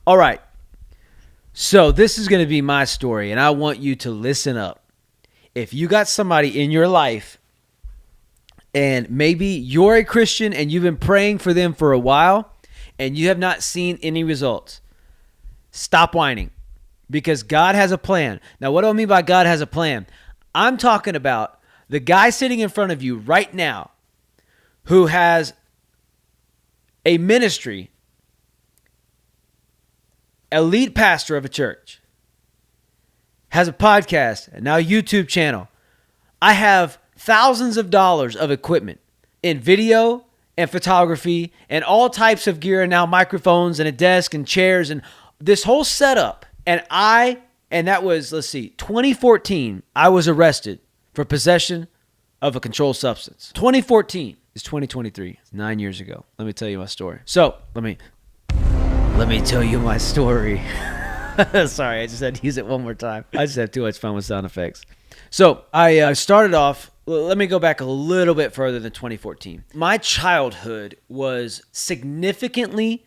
All right. So this is going to be my story, and I want you to listen up. If you got somebody in your life, and maybe you're a Christian and you've been praying for them for a while, and you have not seen any results, stop whining, because God has a plan. Now, what do I mean by God has a plan? I'm talking about the guy sitting in front of you right now who has a ministry, elite pastor of a church, has a podcast, and now a YouTube channel. I have thousands of dollars of equipment in video and photography and all types of gear, and now microphones and a desk and chairs and this whole setup. And that was, 2014, I was arrested for possession of a controlled substance. 2014 is 2023. It's 9 years ago. Let me tell you my story. So let me tell you my story. Sorry, I just had to use it one more time. I just have too much fun with sound effects. So I started off, let me go back a little bit further than 2014. My childhood was significantly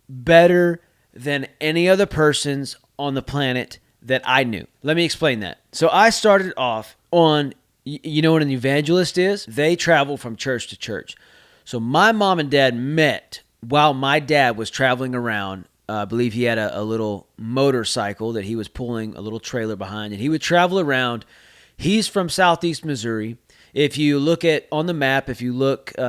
better than any other person's on the planet that I knew. Let me explain that. So I started off on, you know what an evangelist is? They travel from church to church. So my mom and dad met while my dad was traveling around. I believe he had a little motorcycle that he was pulling a little trailer behind, and he would travel around. He's from Southeast Missouri. If you look on the map, I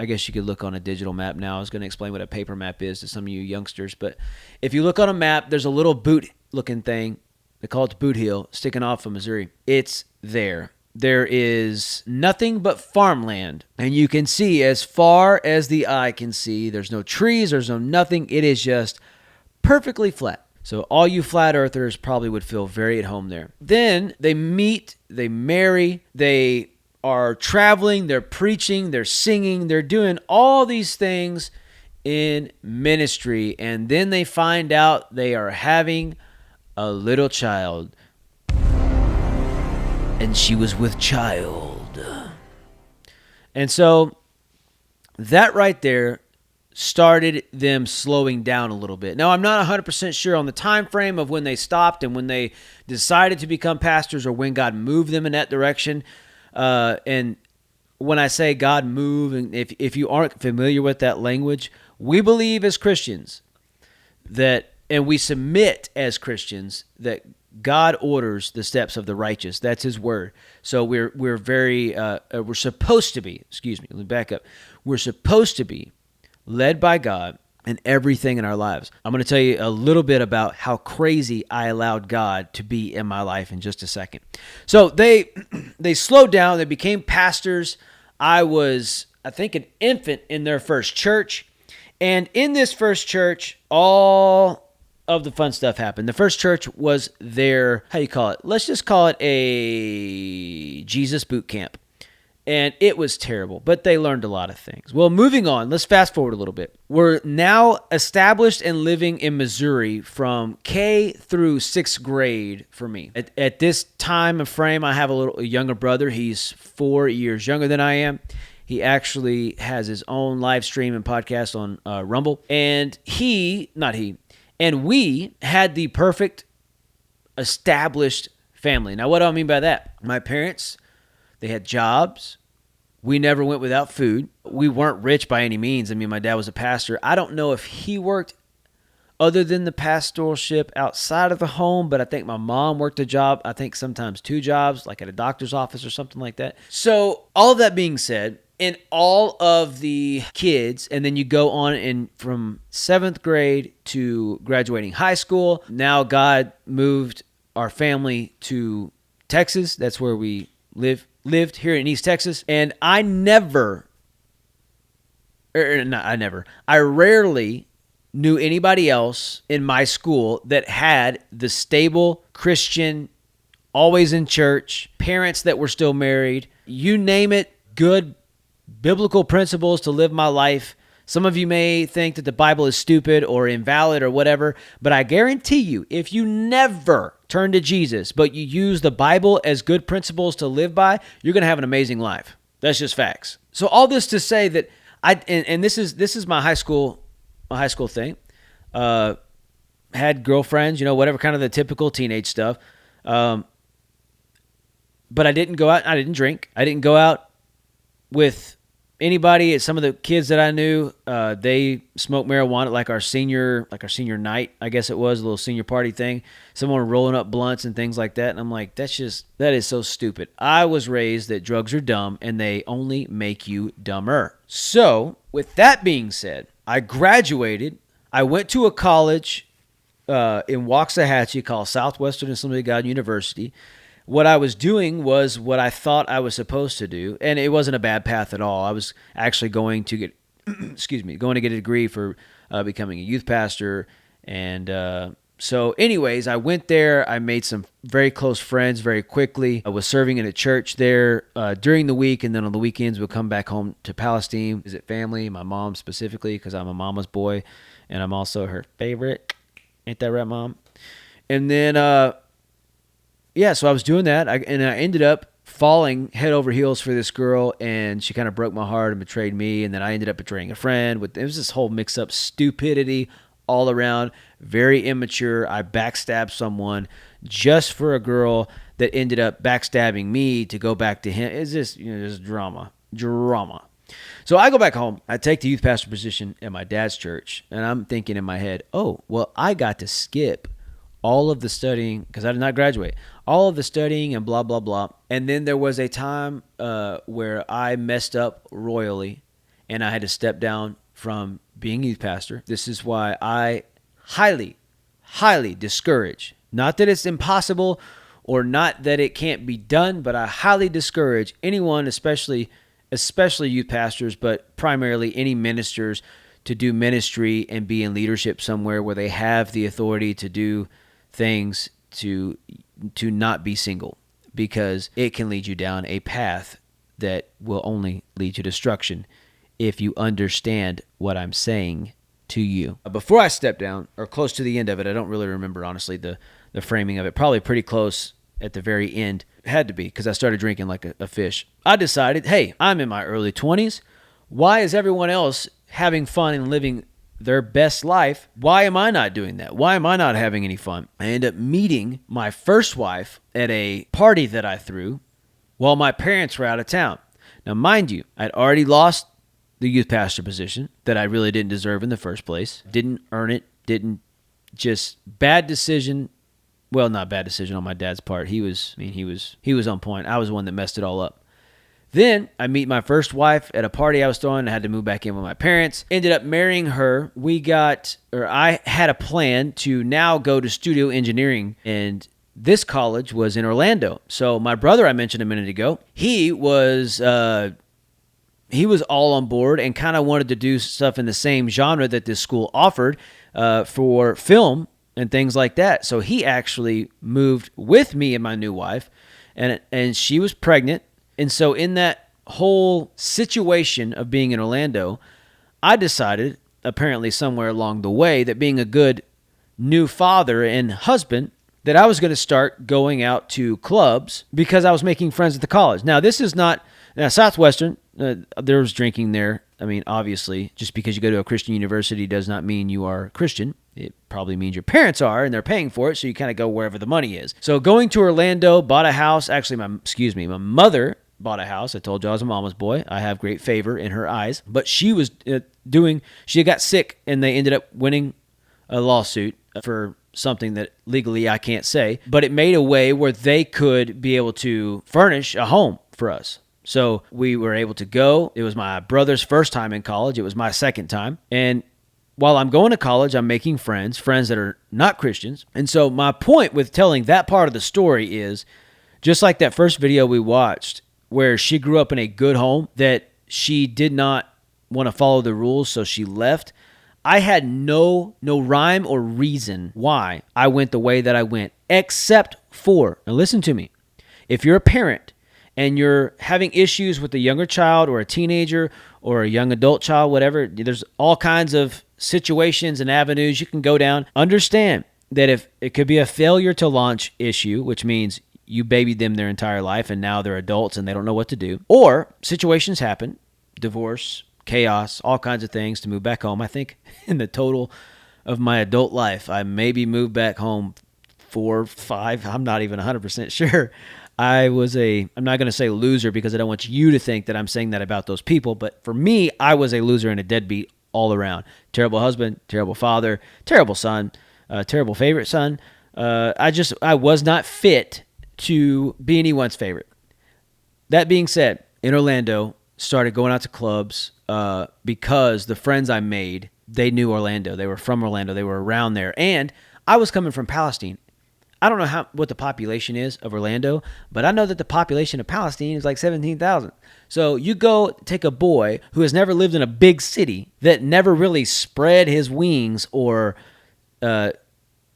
guess you could look on a digital map now. I was going to explain what a paper map is to some of you youngsters, but if you look on a map, there's a little boot-looking thing. They call it Boot Hill, sticking off of Missouri. It's there. There is nothing but farmland, and you can see as far as the eye can see. There's no trees. There's no nothing. It is just perfectly flat. So all you flat earthers probably would feel very at home there. Then they meet, they marry, they are traveling, they're preaching, they're singing, they're doing all these things in ministry. And then they find out they are having a little child. And she was with child. And so that right there started them slowing down a little bit. Now, I'm not 100% sure on the time frame of when they stopped and when they decided to become pastors or when God moved them in that direction. And when I say God moved, and if you aren't familiar with that language, we believe as Christians that, and we submit as Christians that God orders the steps of the righteous. That's his word. So we're supposed to be, let me back up. We're supposed to be led by God in everything in our lives. I'm going to tell you a little bit about how crazy I allowed God to be in my life in just a second. So they slowed down. They became pastors. I was, I think, an infant in their first church. And in this first church, all of the fun stuff happened. The first church was their, let's just call it a Jesus boot camp. And it was terrible, but they learned a lot of things. Well, moving on, let's fast forward a little bit. We're now established and living in Missouri from K through 6th grade for me. At this time of frame, I have a younger brother. He's 4 years younger than I am. He actually has his own live stream and podcast on Rumble. And we had the perfect established family. Now, what do I mean by that? My parents, they had jobs. We never went without food. We weren't rich by any means. I mean, my dad was a pastor. I don't know if he worked other than the pastoralship outside of the home, but I think my mom worked a job. I think sometimes 2 jobs, like at a doctor's office or something like that. So all of that being said, in all of the kids, and then you go on in from 7th grade to graduating high school. Now God moved our family to Texas. That's where we lived here in East Texas. And I rarely knew anybody else in my school that had the stable Christian, always in church, parents that were still married, you name it, good biblical principles to live my life. Some of you may think that the Bible is stupid or invalid or whatever, but I guarantee you, if you never turn to Jesus, but you use the Bible as good principles to live by, you're going to have an amazing life. That's just facts. So all this to say that this is my high school thing. had girlfriends, whatever kind of the typical teenage stuff. But I didn't go out. I didn't drink. I didn't go out with anybody. Some of the kids that I knew, they smoked marijuana, like our senior night, I guess it was, a little senior party thing. Someone rolling up blunts and things like that. And I'm like, that is so stupid. I was raised that drugs are dumb and they only make you dumber. So with that being said, I graduated. I went to a college in Waxahachie called Southwestern Assembly of God University. What I was doing was what I thought I was supposed to do, and it wasn't a bad path at all. I was actually going to get, going to get a degree for becoming a youth pastor, and so anyways, I went there. I made some very close friends very quickly. I was serving in a church there during the week, and then on the weekends we'll come back home to Palestine, visit family, my mom specifically, because I'm a mama's boy, and I'm also her favorite. Ain't that right, Mom? And then yeah, so I was doing that, and I ended up falling head over heels for this girl, and she kind of broke my heart and betrayed me, and then I ended up betraying a friend. It was this whole mix-up stupidity all around, very immature. I backstabbed someone just for a girl that ended up backstabbing me to go back to him. It's just, just drama. So I go back home. I take the youth pastor position at my dad's church, and I'm thinking in my head, oh, well, I got to skip all of the studying because I did not graduate. All of the studying and blah, blah, blah. And then there was a time where I messed up royally and I had to step down from being youth pastor. This is why I highly, highly discourage, not that it's impossible or not that it can't be done, but I highly discourage anyone, especially youth pastors, but primarily any ministers, to do ministry and be in leadership somewhere where they have the authority to do things to not be single, because it can lead you down a path that will only lead to destruction if you understand what I'm saying to you. Before I step down, or close to the end of it, I don't really remember, honestly, the framing of it, probably pretty close at the very end. It had to be, because I started drinking like a fish. I decided, hey, I'm in my early 20s. Why is everyone else having fun and living their best life? Why am I not doing that? Why am I not having any fun? I ended up meeting my first wife at a party that I threw while my parents were out of town. Now, mind you, I'd already lost the youth pastor position that I really didn't deserve in the first place. Didn't earn it. Bad decision. Well, not bad decision on my dad's part. He was on point. I was the one that messed it all up. Then I meet my first wife at a party I was throwing. I had to move back in with my parents. Ended up marrying her. I had a plan to now go to studio engineering, and this college was in Orlando. So my brother I mentioned a minute ago, he was all on board and kind of wanted to do stuff in the same genre that this school offered for film and things like that. So he actually moved with me and my new wife, and she was pregnant. And so in that whole situation of being in Orlando, I decided, apparently somewhere along the way, that being a good new father and husband, that I was going to start going out to clubs because I was making friends at the college. Now, this is not Southwestern. There was drinking there. I mean, obviously, just because you go to a Christian university does not mean you are Christian. It probably means your parents are, and they're paying for it, so you kind of go wherever the money is. So going to Orlando, bought a house. Actually, my mother bought a house. I told you I was a mama's boy. I have great favor in her eyes. But she was she got sick, and they ended up winning a lawsuit for something that legally I can't say. But it made a way where they could be able to furnish a home for us. So we were able to go. It was my brother's first time in college. It was my second time. And while I'm going to college, I'm making friends that are not Christians. And so my point with telling that part of the story is, just like that first video we watched, where she grew up in a good home, that she did not want to follow the rules, so she left. I had no rhyme or reason why I went the way that I went, except for, now listen to me, if you're a parent and you're having issues with a younger child or a teenager or a young adult child, whatever, there's all kinds of situations and avenues you can go down. Understand that if it could be a failure to launch issue, which means you babied them their entire life and now they're adults and they don't know what to do. Or situations happen, divorce, chaos, all kinds of things to move back home. I think in the total of my adult life, I maybe moved back home 4, 5. I'm not even 100% sure. I'm not going to say loser because I don't want you to think that I'm saying that about those people. But for me, I was a loser and a deadbeat all around. Terrible husband, terrible father, terrible son, terrible favorite son. I was not fit to be anyone's favorite. That being said, in Orlando, started going out to clubs because the friends I made, they knew Orlando. They were from Orlando. They were around there. And I was coming from Palestine. I don't know what the population is of Orlando, but I know that the population of Palestine is like 17,000. So you go take a boy who has never lived in a big city, that never really spread his wings or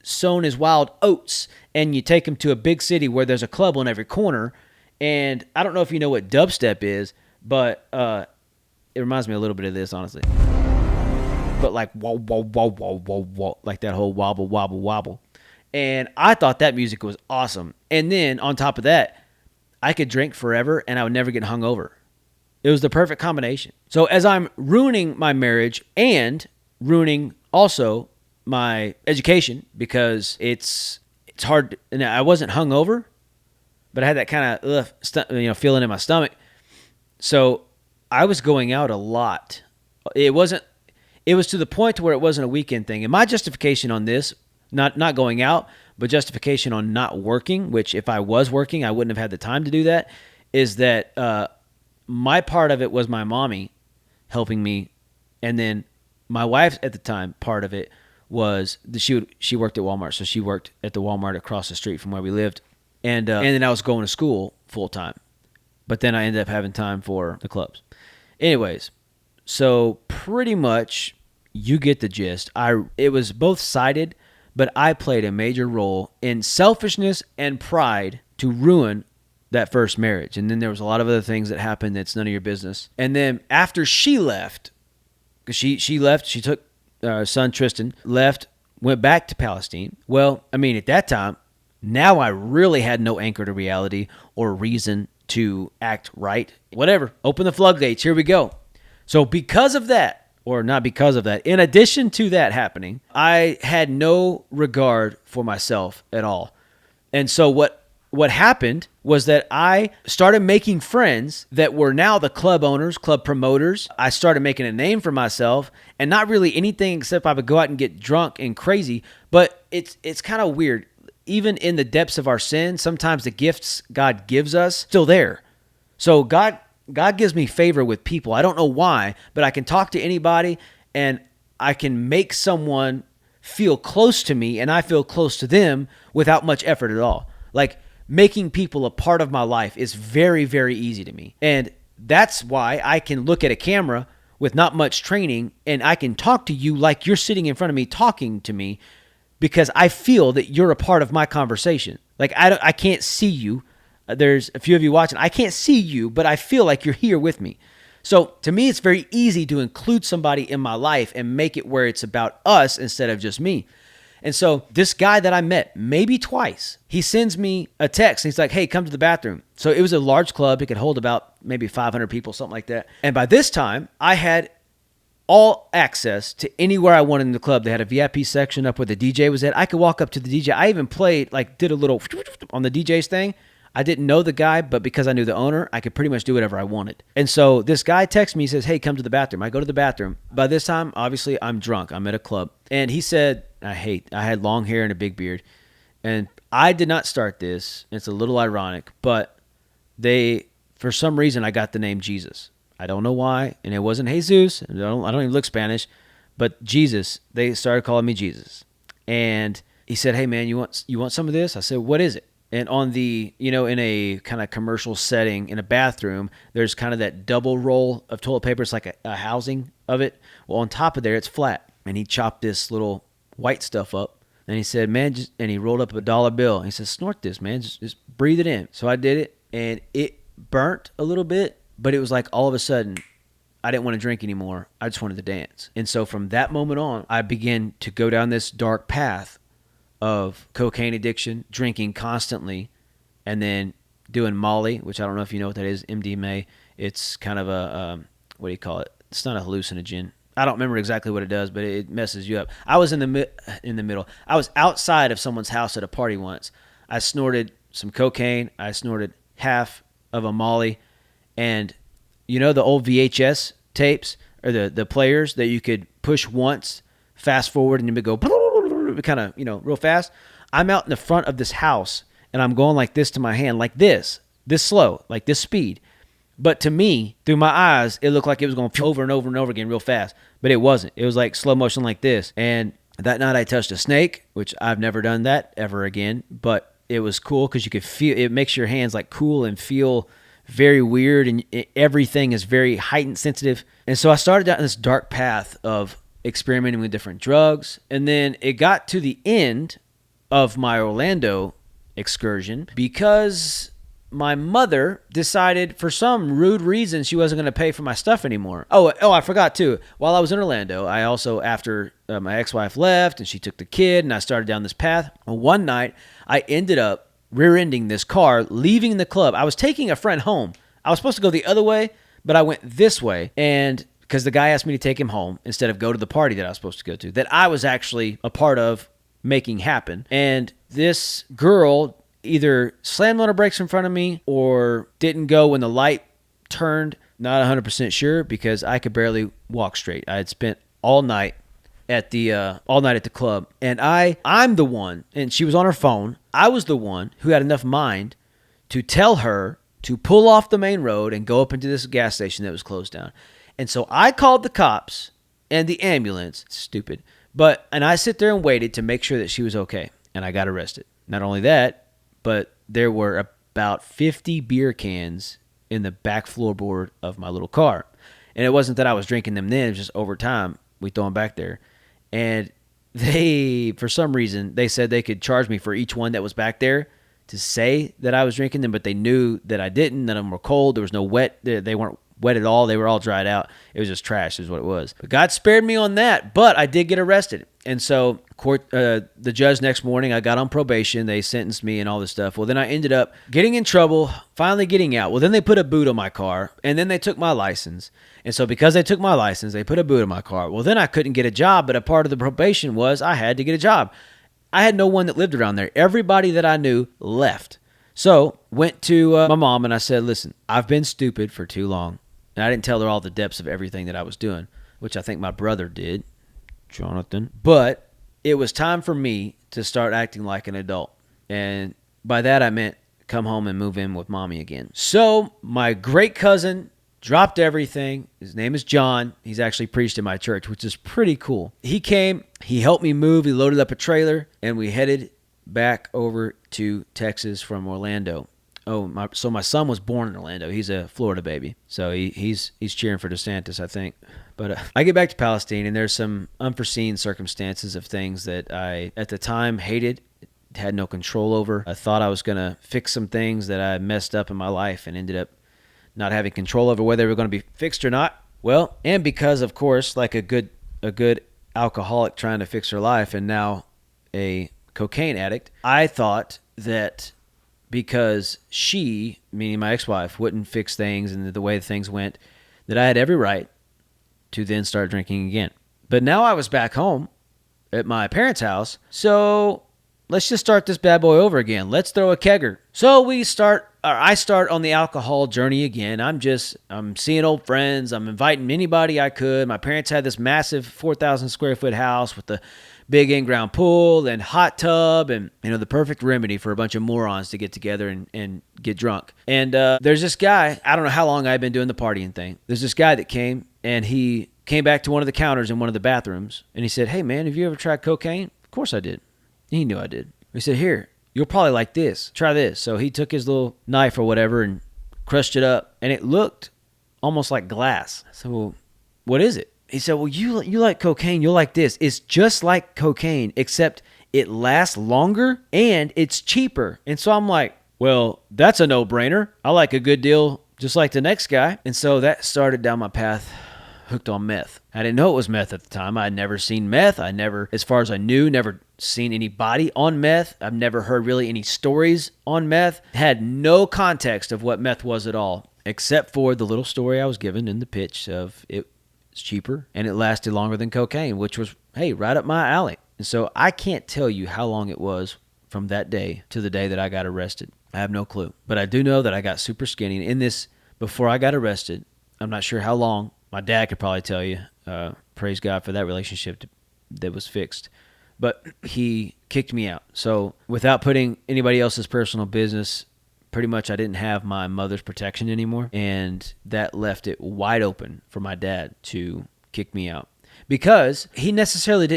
sown his wild oats, and you take him to a big city where there's a club on every corner. And I don't know if you know what dubstep is, but it reminds me a little bit of this, honestly. But like whoa, whoa, whoa, whoa, whoa, whoa, like that whole wobble, wobble, wobble. And I thought that music was awesome. And then on top of that, I could drink forever and I would never get hungover. It was the perfect combination. So as I'm ruining my marriage and ruining also my education, because it's hard. And I wasn't hungover, but I had that kind of feeling in my stomach. So I was going out a lot. It was to the point where it wasn't a weekend thing. And my justification on this, not going out, but justification on not working, which if I was working, I wouldn't have had the time to do that, is that my part of it was my mommy helping me. And then my wife at the time, part of it was she worked at Walmart. So she worked at the Walmart across the street from where we lived. And then I was going to school full time. But then I ended up having time for the clubs. Anyways, so pretty much you get the gist. It was both-sided, but I played a major role in selfishness and pride to ruin that first marriage. And then there was a lot of other things that happened that's none of your business. And then after she left, because she left, she took our son Tristan, left, went back to Palestine. Well, I mean, at that time, now I really had no anchor to reality or reason to act right. Whatever. Open the floodgates. Here we go. So because of that, or not because of that, in addition to that happening, I had no regard for myself at all. And so what happened was that I started making friends that were now the club owners, club promoters. I started making a name for myself, and not really anything except I would go out and get drunk and crazy. But it's kind of weird. Even in the depths of our sin, sometimes the gifts God gives us still there. So God gives me favor with people. I don't know why, but I can talk to anybody and I can make someone feel close to me and I feel close to them without much effort at all. Like making people a part of my life is very, very easy to me. And that's why I can look at a camera with not much training and I can talk to you like you're sitting in front of me talking to me, because I feel that you're a part of my conversation. Like I can't see you. There's a few of you watching. I can't see you, but I feel like you're here with me. So to me, it's very easy to include somebody in my life and make it where it's about us instead of just me. And so this guy that I met maybe twice, he sends me a text. And he's like, hey, come to the bathroom. So it was a large club. It could hold about maybe 500 people, something like that. And by this time, I had all access to anywhere I wanted in the club. They had a VIP section up where the DJ was at. I could walk up to the DJ. I even played, did a little on the DJ's thing. I didn't know the guy, but because I knew the owner, I could pretty much do whatever I wanted. And so this guy texts me, he says, hey, come to the bathroom. I go to the bathroom. By this time, obviously, I'm drunk. I'm at a club. And he said, I had long hair and a big beard. And I did not start this. It's a little ironic, but for some reason, I got the name Jesus. I don't know why, and it wasn't Jesus. I don't even look Spanish, but Jesus. They started calling me Jesus, and he said, "Hey man, you want some of this?" I said, "What is it?" And on the in a kind of commercial setting in a bathroom, there's kind of that double roll of toilet paper. It's like a housing of it. Well, on top of there, it's flat, and he chopped this little white stuff up, and he said, "Man," and he rolled up a dollar bill, and he said, "Snort this, man. Just breathe it in." So I did it, and it burnt a little bit. But it was like all of a sudden, I didn't want to drink anymore. I just wanted to dance. And so from that moment on, I began to go down this dark path of cocaine addiction, drinking constantly, and then doing Molly, which I don't know if you know what that is, MDMA. It's kind of a, what do you call it? It's not a hallucinogen. I don't remember exactly what it does, but it messes you up. I was in the middle. I was outside of someone's house at a party once. I snorted some cocaine. I snorted half of a Molly, and you know the old VHS tapes or the players that you could push once, fast forward, and it would go kind of real fast. I'm out in the front of this house, and I'm going like this to my hand, like this slow, like this speed. But to me, through my eyes, it looked like it was going over and over and over again real fast. But it wasn't. It was like slow motion like this. And that night I touched a snake, which I've never done that ever again. But it was cool because you could feel, it makes your hands like cool and feel very weird. And everything is very heightened, sensitive. And so I started down this dark path of experimenting with different drugs. And then it got to the end of my Orlando excursion because my mother decided for some rude reason she wasn't going to pay for my stuff anymore. Oh, I forgot too. While I was in Orlando, I also, after my ex-wife left and she took the kid and I started down this path, one night I ended up rear-ending this car, leaving the club. I was taking a friend home. I was supposed to go the other way, but I went this way, and because the guy asked me to take him home instead of go to the party that I was supposed to go to, that I was actually a part of making happen. And this girl either slammed on her brakes in front of me or didn't go when the light turned. Not 100% sure because I could barely walk straight. I had spent all night at the club, and I'm the one, and she was on her phone. I was the one who had enough mind to tell her to pull off the main road and go up into this gas station that was closed down. And so I called the cops and the ambulance. Stupid. And I sit there and waited to make sure that she was okay, and I got arrested. Not only that, but there were about 50 beer cans in the back floorboard of my little car. And it wasn't that I was drinking them then. It was just over time, we throw them back there. And they, for some reason, they said they could charge me for each one that was back there to say that I was drinking them, but they knew that I didn't. None of them were cold. There was no wet. They weren't wet at all. They were all dried out. It was just trash is what it was. But God spared me on that, but I did get arrested. And so the judge next morning, I got on probation. They sentenced me and all this stuff. Well, then I ended up getting in trouble, finally getting out. Well, then they put a boot on my car, and then they took my license. And so because they took my license, they put a boot on my car. Well, then I couldn't get a job, but a part of the probation was I had to get a job. I had no one that lived around there. Everybody that I knew left. So went to my mom, and I said, listen, I've been stupid for too long. And I didn't tell her all the depths of everything that I was doing, which I think my brother did, Jonathan. But it was time for me to start acting like an adult. And by that, I meant come home and move in with mommy again. So my great cousin dropped everything. His name is John. He's actually preached in my church, which is pretty cool. He came, he helped me move. He loaded up a trailer, and we headed back over to Texas from Orlando. So my son was born in Orlando. He's a Florida baby. So he's cheering for DeSantis, I think. But I get back to Palestine, and there's some unforeseen circumstances of things that I, at the time, hated, had no control over. I thought I was going to fix some things that I messed up in my life and ended up not having control over whether they were going to be fixed or not. Well, and because, of course, like a good alcoholic trying to fix her life and now a cocaine addict, I thought that because she, meaning my ex-wife, wouldn't fix things and the way things went, that I had every right to then start drinking again. But now I was back home at my parents' house, so let's just start this bad boy over again. Let's throw a kegger. So I start on the alcohol journey again. I'm seeing old friends. I'm inviting anybody I could. My parents had this massive 4,000 square foot house with the big in-ground pool and hot tub and, the perfect remedy for a bunch of morons to get together and get drunk. And there's this guy, I don't know how long I've been doing the partying thing. There's this guy that came, and he came back to one of the counters in one of the bathrooms, and he said, hey, man, have you ever tried cocaine? Of course I did. He knew I did. He said, here, you'll probably like this. Try this. So he took his little knife or whatever and crushed it up, and it looked almost like glass. I said, well, what is it? He said, well, you like cocaine, you'll like this. It's just like cocaine, except it lasts longer and it's cheaper. And so I'm like, well, that's a no-brainer. I like a good deal just like the next guy. And so that started down my path, hooked on meth. I didn't know it was meth at the time. I had never seen meth. I never, as far as I knew, never seen anybody on meth. I've never heard really any stories on meth. Had no context of what meth was at all, except for the little story I was given in the pitch of it It's cheaper, and it lasted longer than cocaine, which was, hey, right up my alley. And so I can't tell you how long it was from that day to the day that I got arrested. I have no clue. But I do know that I got super skinny. And in this, before I got arrested, I'm not sure how long. My dad could probably tell you. Praise God for that relationship that was fixed. But he kicked me out. So without putting anybody else's personal business, pretty much I didn't have my mother's protection anymore. And that left it wide open for my dad to kick me out. Because he didn't necessarily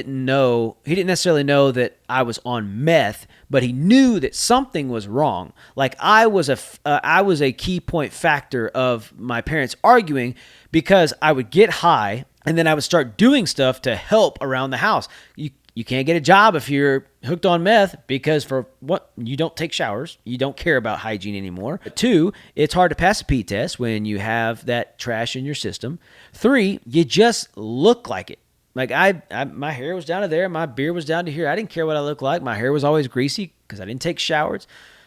know that I was on meth, but he knew that something was wrong. Like I was a key point factor of my parents arguing, because I would get high and then I would start doing stuff to help around the house. You can't get a job if you're hooked on meth, because for what, you don't take showers. You don't care about hygiene anymore. 2, it's hard to pass a pee test when you have that trash in your system. 3, you just look like it. Like my hair was down to there. My beard was down to here. I didn't care what I looked like. My hair was always greasy because I didn't take showers.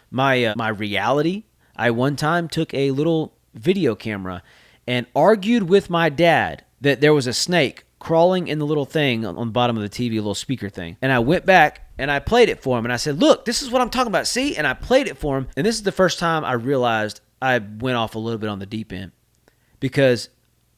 My reality, I one time took a little video camera and argued with my dad that there was a snake crawling in the little thing on the bottom of the TV, a little speaker thing. And I went back and I played it for him. And I said, look, this is what I'm talking about. See? And I played it for him. And this is the first time I realized I went off a little bit on the deep end, because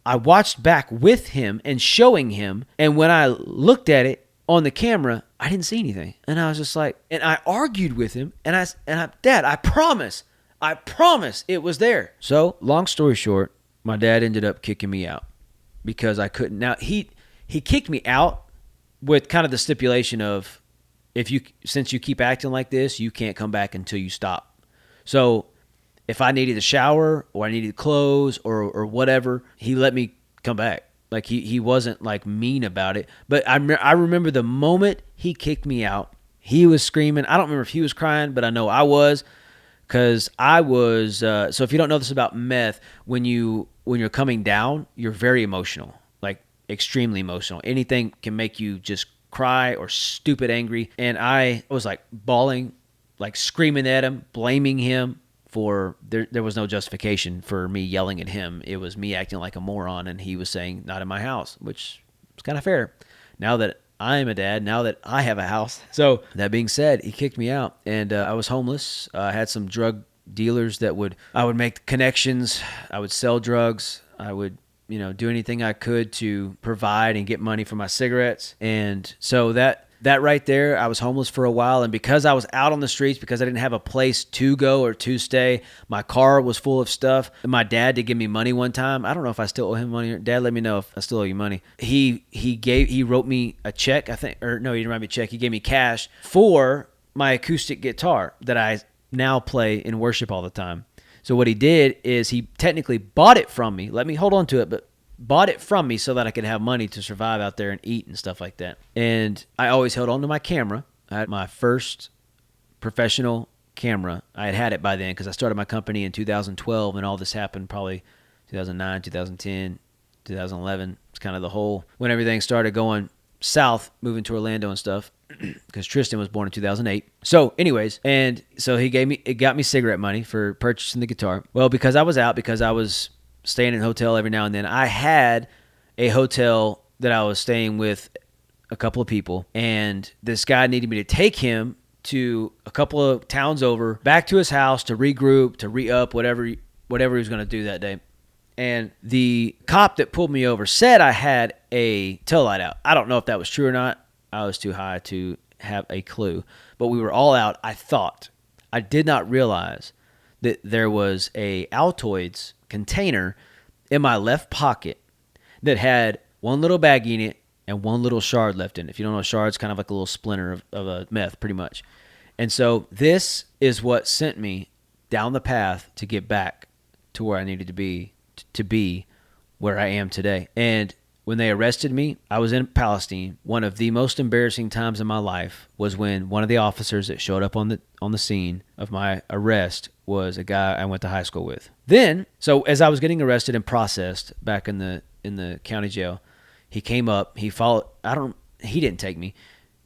I watched back with him and showing him. And when I looked at it on the camera, I didn't see anything. And I was just like, and I argued with him. And I, Dad, I promise it was there. So long story short, my dad ended up kicking me out because I couldn't. Now he kicked me out with kind of the stipulation of, since you keep acting like this, you can't come back until you stop. So if I needed a shower or I needed clothes or whatever, he let me come back. Like he wasn't like mean about it. But I remember the moment he kicked me out, he was screaming. I don't remember if he was crying, but I know I was, because I was. So if you don't know this about meth, when you're coming down, you're very emotional, like extremely emotional. Anything can make you just cry or stupid angry. And I was like bawling, like screaming at him, blaming him. For there was no justification for me yelling at him. It was me acting like a moron, and he was saying, not in my house, which was kind of fair. Now that I'm a dad, now that I have a house. So that being said, he kicked me out, and I was homeless. I had some drug dealers I would make connections. I would sell drugs. I would do anything I could to provide and get money for my cigarettes. And so that right there, I was homeless for a while. And because I was out on the streets, because I didn't have a place to go or to stay, my car was full of stuff. And my dad did give me money one time. I don't know if I still owe him money. Dad, let me know if I still owe you money. He wrote me a check, I think, or no, he didn't write me a check. He gave me cash for my acoustic guitar that I now play in worship all the time. So what he did is he technically bought it from me. Let me hold on to it, but bought it from me so that I could have money to survive out there and eat and stuff like that. And I always held on to my camera. I had my first professional camera. I had it by then because I started my company in 2012, and all this happened probably 2009, 2010, 2011. It's kind of the whole, when everything started going south, moving to Orlando and stuff, because Tristan was born in 2008. So anyways, and so it got me cigarette money for purchasing the guitar. Well, because I was staying in a hotel every now and then, I had a hotel that I was staying with a couple of people, and this guy needed me to take him to a couple of towns over, back to his house to regroup, to re-up, whatever he was going to do that day. And the cop that pulled me over said I had a tail light out. I don't know if that was true or not. I was too high to have a clue. But we were all out, I thought. I did not realize that there was a Altoids container in my left pocket that had one little baggie in it and one little shard left in it. If you don't know, a shard's kind of like a little splinter of a meth, pretty much. And so this is what sent me down the path to get back to where I needed to be where I am today. And when they arrested me, I was in Palestine. One of the most embarrassing times in my life was when one of the officers that showed up on the scene of my arrest was a guy I went to high school with. Then, so as I was getting arrested and processed back in the county jail, he came up, he didn't take me.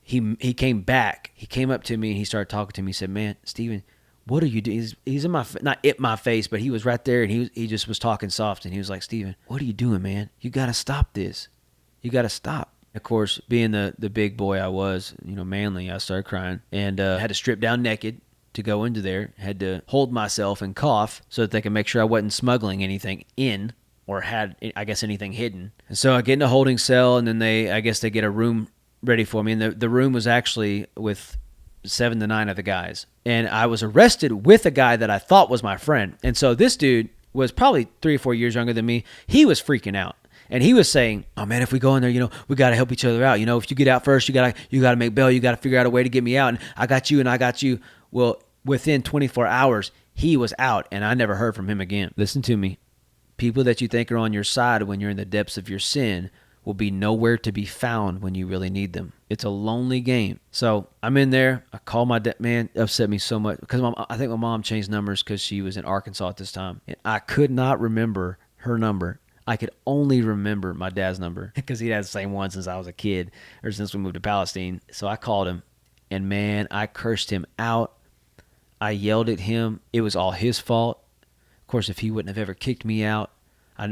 He came back. He came up to me and he started talking to me. He said, "Man, Steven, what are you doing? He's in my, not in my face, but he was right there, and he just was talking soft, and he was like, Steven, what are you doing, man? You got to stop this. You got to stop. Of course, being the big boy I was, manly, I started crying, and had to strip down naked to go into there. Had to hold myself and cough so that they could make sure I wasn't smuggling anything in or had, I guess, anything hidden. And so I get in a holding cell, and then they get a room ready for me. And the room was actually with 7 to 9 of the guys. And I was arrested with a guy that I thought was my friend. And so this dude was probably 3 or 4 years younger than me. He was freaking out. And he was saying, oh, man, if we go in there, we got to help each other out. If you get out first, you got to make bail. You got to figure out a way to get me out. And I got you and I got you. Well, within 24 hours, he was out, and I never heard from him again. Listen to me. People that you think are on your side when you're in the depths of your sin will be nowhere to be found when you really need them. It's a lonely game. So I'm in there. I call my dad. Man, it upset me so much because I think my mom changed numbers because she was in Arkansas at this time. And I could not remember her number. I could only remember my dad's number because he had the same one since I was a kid or since we moved to Palestine. So I called him, and man, I cursed him out. I yelled at him. It was all his fault. Of course, if he wouldn't have ever kicked me out,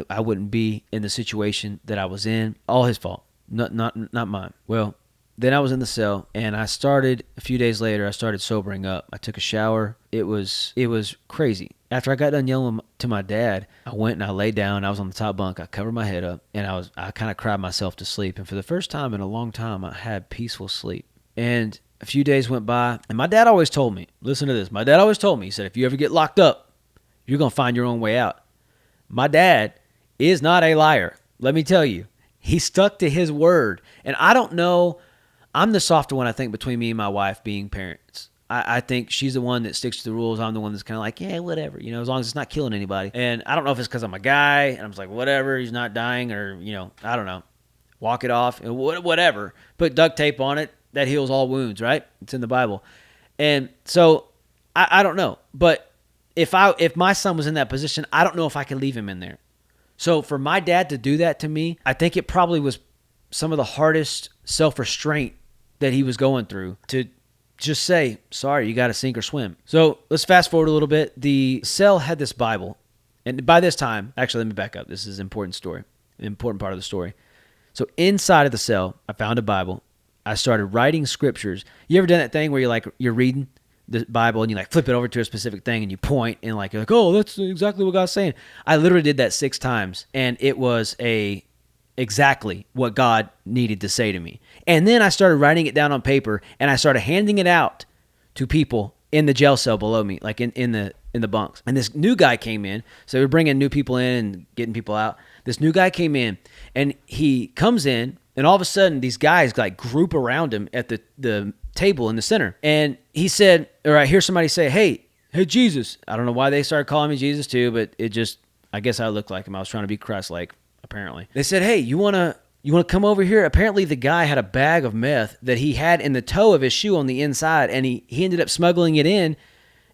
I wouldn't be in the situation that I was in. All his fault, not mine. Well, then I was in the cell, and a few days later, I started sobering up. I took a shower. It was crazy. After I got done yelling to my dad, I went and I laid down. I was on the top bunk. I covered my head up, and I kind of cried myself to sleep. And for the first time in a long time, I had peaceful sleep. And a few days went by, and my dad always told me, listen to this. My dad always told me, he said, if you ever get locked up, you're going to find your own way out. My dad is not a liar. Let me tell you, he stuck to his word. And I don't know, I'm the softer one, I think, between me and my wife being parents. I think she's the one that sticks to the rules. I'm the one that's kind of like, yeah, whatever, as long as it's not killing anybody. And I don't know if it's because I'm a guy, and I'm just like, whatever, he's not dying, or, I don't know, walk it off, whatever. Put duct tape on it. That heals all wounds, right? It's in the Bible. And so I don't know. But if my son was in that position, I don't know if I could leave him in there. So for my dad to do that to me, I think it probably was some of the hardest self-restraint that he was going through to just say, sorry, you got to sink or swim. So let's fast forward a little bit. The cell had this Bible. And by this time, actually, let me back up. This is an important story, an important part of the story. So inside of the cell, I found a Bible. I started writing scriptures. You ever done that thing where you're reading the Bible and you flip it over to a specific thing and you point and you're like, oh, that's exactly what God's saying. I literally did that 6 times, and it was exactly what God needed to say to me. And then I started writing it down on paper, and I started handing it out to people in the jail cell below me, like in the bunks. And this new guy came in. So we're bringing new people in and getting people out. This new guy came in, and he comes in, and all of a sudden these guys group around him at the table in the center. And he said, or I hear somebody say, hey, Jesus. I don't know why they started calling me Jesus too, but I guess I looked like him. I was trying to be Christ-like, apparently. They said, hey, you want to come over here? Apparently the guy had a bag of meth that he had in the toe of his shoe on the inside, and he ended up smuggling it in,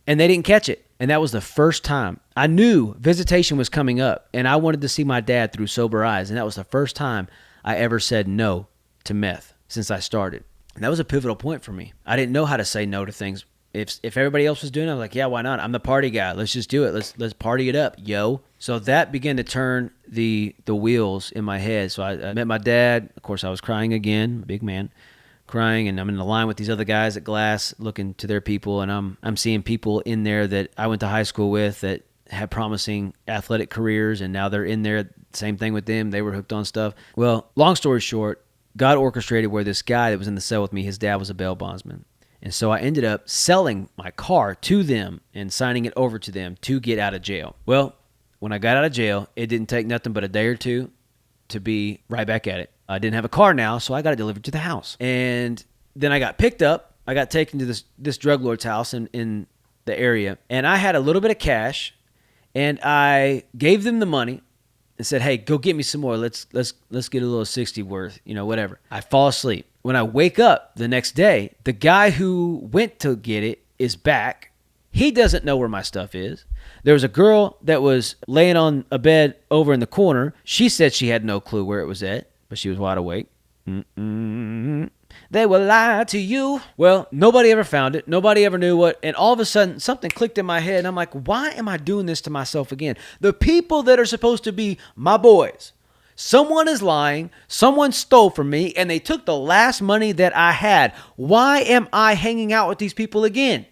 and they didn't catch it. And that was the first time. I knew visitation was coming up, and I wanted to see my dad through sober eyes, and that was the first time I ever said no to meth since I started. And that was a pivotal point for me. I didn't know how to say no to things. If everybody else was doing it, I was like, yeah, why not? I'm the party guy. Let's just do it. Let's party it up, yo. So that began to turn the wheels in my head. So I met my dad. Of course, I was crying again, big man, crying, and I'm in the line with these other guys at Glass looking to their people, and I'm seeing people in there that I went to high school with that had promising athletic careers, and now they're in there. Same thing with them. They were hooked on stuff. Well, long story short, God orchestrated where this guy that was in the cell with me, his dad was a bail bondsman. And so I ended up selling my car to them and signing it over to them to get out of jail. Well, when I got out of jail, it didn't take nothing but a day or two to be right back at it. I didn't have a car now, so I got it delivered to the house. And then I got picked up. I got taken to this drug lord's house in the area. And I had a little bit of cash, and I gave them the money and said, hey, go get me some more. Let's get a little 60 worth, whatever. I fall asleep. When I wake up the next day, the guy who went to get it is back. He doesn't know where my stuff is. There was a girl that was laying on a bed over in the corner. She said she had no clue where it was at, but she was wide awake. They will lie to you. Well, nobody ever found it. Nobody ever knew what. And all of a sudden, something clicked in my head. And I'm like, why am I doing this to myself again? The people that are supposed to be my boys. Someone is lying. Someone stole from me. And they took the last money that I had. Why am I hanging out with these people again?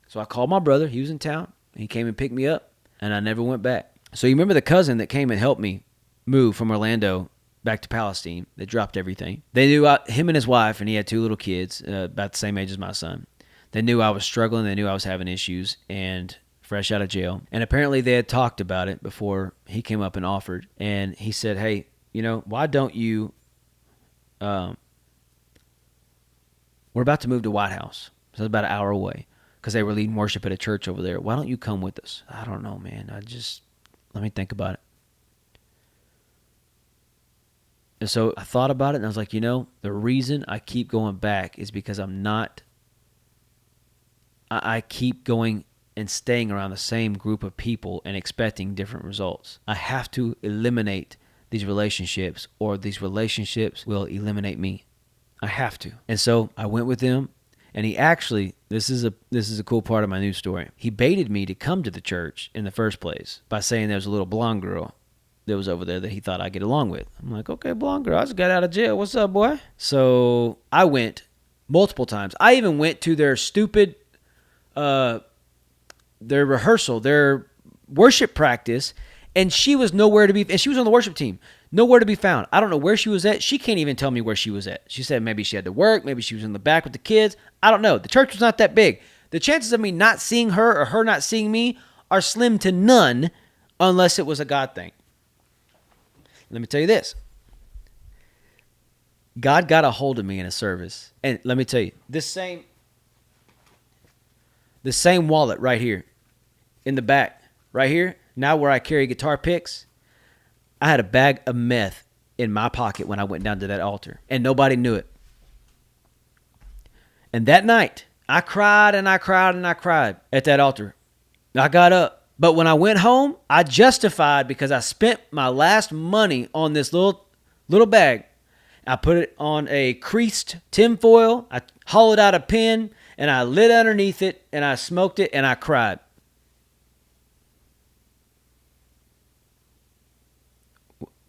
So I called my brother. He was in town. He came and picked me up. And I never went back. So you remember the cousin that came and helped me move from Orlando back to Palestine, that dropped everything. They knew him and his wife, and he had 2 little kids, about the same age as my son. They knew I was struggling. They knew I was having issues and fresh out of jail. And apparently they had talked about it before he came up and offered. And he said, hey, why don't you, we're about to move to White House. So it's about an hour away because they were leading worship at a church over there. Why don't you come with us? I don't know, man. Let me think about it. And so I thought about it, and I was like, the reason I keep going back is because I keep going and staying around the same group of people and expecting different results. I have to eliminate these relationships, or these relationships will eliminate me. I have to. And so I went with him, and he actually, this is a cool part of my news story. He baited me to come to the church in the first place by saying there was a little blonde girl that was over there that he thought I'd get along with. I'm like, okay, blonde girl, I just got out of jail. What's up, boy? So I went multiple times. I even went to their stupid, their rehearsal, their worship practice, and she was nowhere to be, and she was on the worship team, nowhere to be found. I don't know where she was at. She can't even tell me where she was at. She said maybe she had to work, maybe she was in the back with the kids. I don't know. The church was not that big. The chances of me not seeing her or her not seeing me are slim to none unless it was a God thing. Let me tell you this. God got a hold of me in a service. And let me tell you, the same wallet right here in the back, right here, now where I carry guitar picks, I had a bag of meth in my pocket when I went down to that altar, and nobody knew it. And that night, I cried and I cried and I cried at that altar. I got up. But when I went home, I justified because I spent my last money on this little bag. I put it on a creased tinfoil. I hollowed out a pin, and I lit underneath it, and I smoked it, and I cried.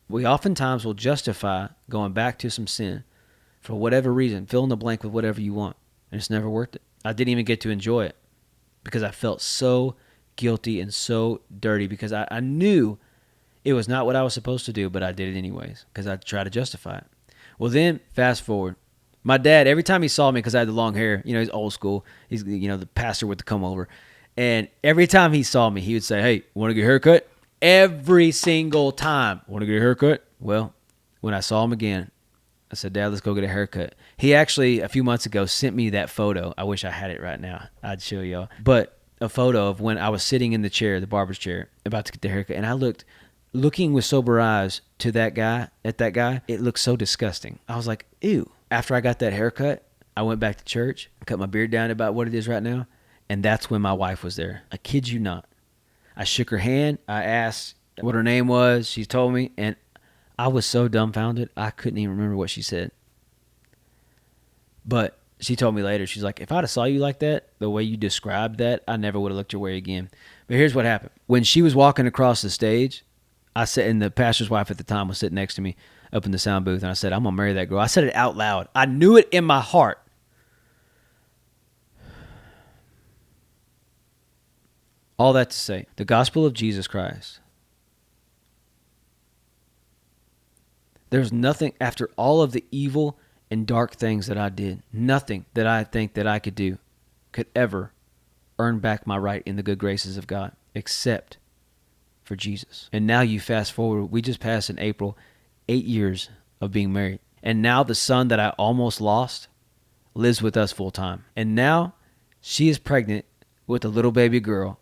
We oftentimes will justify going back to some sin for whatever reason. Fill in the blank with whatever you want, and it's never worth it. I didn't even get to enjoy it because I felt so guilty and so dirty because I knew it was not what I was supposed to do, but I did it anyways because I tried to justify it. Well, then fast forward. My dad, every time he saw me, because I had the long hair, he's old school. He's, the pastor with the come over. And every time he saw me, he would say, hey, want to get a haircut? Every single time. Want to get a haircut? Well, when I saw him again, I said, Dad, let's go get a haircut. He actually, a few months ago, sent me that photo. I wish I had it right now. I'd show y'all. But a photo of when I was sitting in the chair, the barber's chair, about to get the haircut, and I looking with sober eyes to that guy, it looked so disgusting. I was like, ew. After I got that haircut, I went back to church, cut my beard down about what it is right now, and that's when my wife was there. I kid you not. I shook her hand. I asked what her name was. She told me, and I was so dumbfounded, I couldn't even remember what she said. But she told me later, she's like, if I'd have saw you like that, the way you described that, I never would have looked your way again. But here's what happened. When she was walking across the stage, I said, and the pastor's wife at the time was sitting next to me up in the sound booth, and I said, I'm going to marry that girl. I said it out loud. I knew it in my heart. All that to say, the gospel of Jesus Christ. There's nothing, after all of the evil and dark things that I did, nothing that I think that I could do could ever earn back my right in the good graces of God, except for Jesus. And now you fast forward, we just passed in April 8 years of being married. And now the son that I almost lost lives with us full time. And now she is pregnant with a little baby girl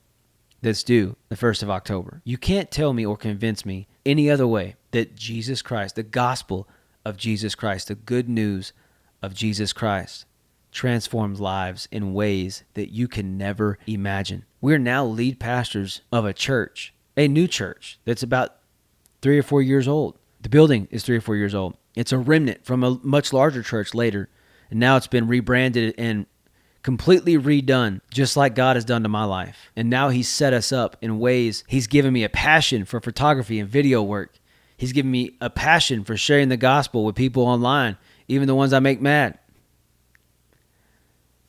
that's due the 1st of October. You can't tell me or convince me any other way that Jesus Christ, the gospel of Jesus Christ, the good news of Jesus Christ, transforms lives in ways that you can never imagine. We're now lead pastors of a church, a new church that's about 3 or 4 years old. The building is 3 or 4 years old. It's a remnant from a much larger church later. And now it's been rebranded and completely redone, just like God has done to my life. And now he's set us up in ways. He's given me a passion for photography and video work. He's given me a passion for sharing the gospel with people online, even the ones I make mad.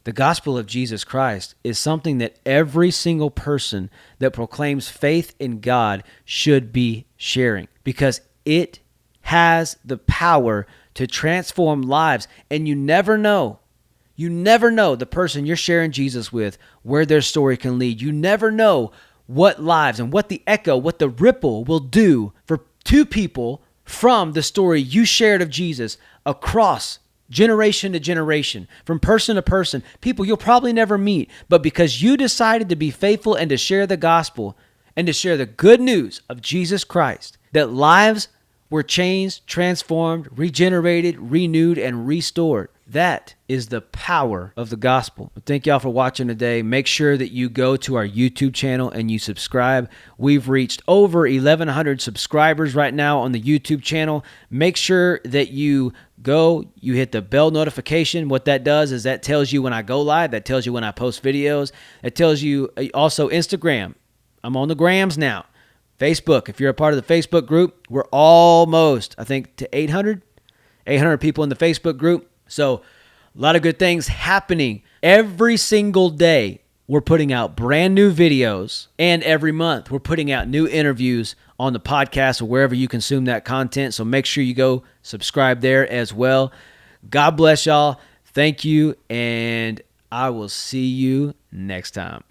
The gospel of Jesus Christ is something that every single person that proclaims faith in God should be sharing, because it has the power to transform lives. And you never know the person you're sharing Jesus with, where their story can lead. You never know what lives and what the echo, what the ripple will do for two people from the story you shared of Jesus across generation to generation, from person to person, people you'll probably never meet, but because you decided to be faithful and to share the gospel and to share the good news of Jesus Christ, that lives were changed, transformed, regenerated, renewed, and restored. That is the power of the gospel. Thank y'all for watching today. Make sure that you go to our YouTube channel and you subscribe. We've reached over 1,100 subscribers right now on the YouTube channel. Make sure that you hit the bell notification. What that does is that tells you when I go live. That tells you when I post videos. It tells you also Instagram. I'm on the grams now. Facebook, if you're a part of the Facebook group, we're almost, I think, to 800 people in the Facebook group. So a lot of good things happening. Every single day, we're putting out brand new videos. And every month, we're putting out new interviews on the podcast or wherever you consume that content. So make sure you go subscribe there as well. God bless y'all. Thank you. And I will see you next time.